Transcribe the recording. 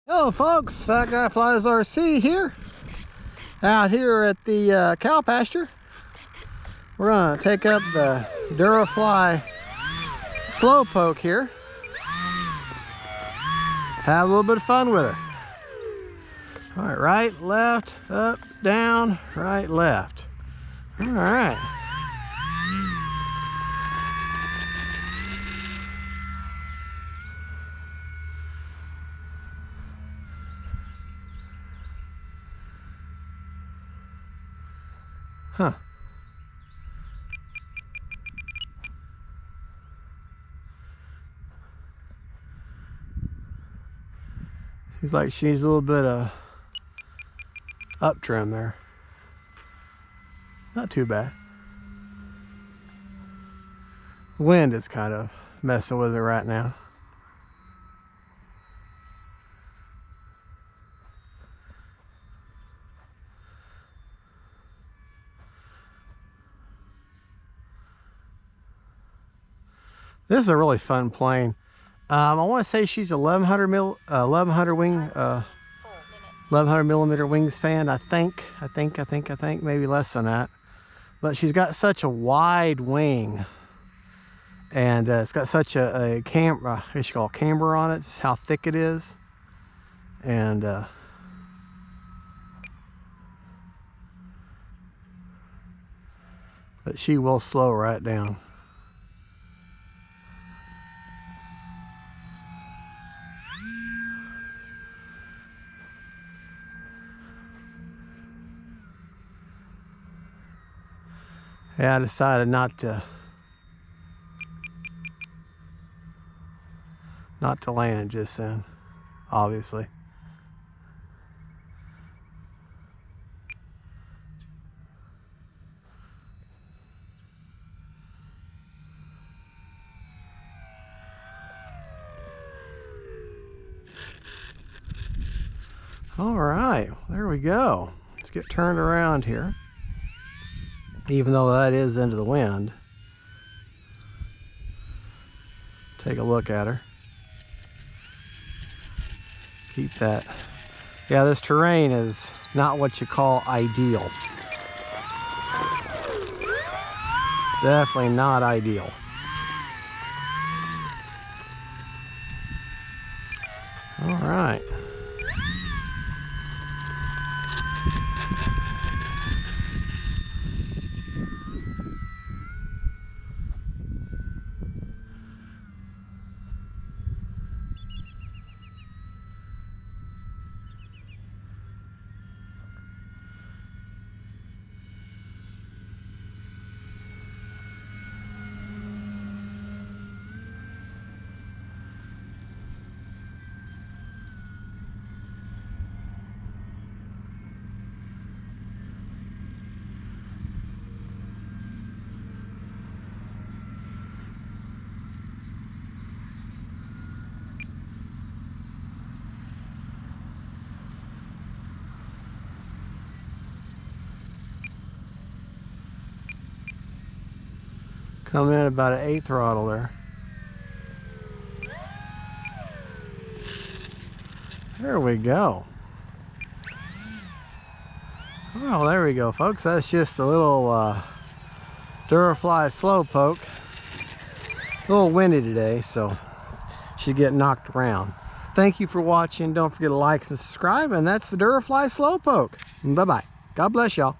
Hello folks, Fat Guy Flies RC here, out here at the cow pasture. We're gonna take up the Durafly Slowpoke here, have a little bit of fun with her. All right, right, left, up, down, right, left. All right. Huh. Seems like she needs a little bit of up trim there. Not too bad. Wind is kind of messing with her right now. This is a really fun plane. I want to say she's 1100 millimeter wingspan. I think maybe less than that. But she's got such a wide wing, and it's got such a camber, I guess you call it camber on it. It's how thick it is, and but she will slow right down. Yeah, I decided not to land just then, obviously. All right, there we go. Let's get turned around here. Even though that is into the wind. Take a look at her. Keep that. Yeah, this terrain is not what you call ideal. Definitely not ideal. All right. Come in about an 8 throttle there. There we go. Well, there we go, folks. That's just a little Durafly Slowpoke. A little windy today, so should get knocked around. Thank you for watching. Don't forget to like and subscribe. And that's the Durafly Slowpoke. Bye-bye. God bless y'all.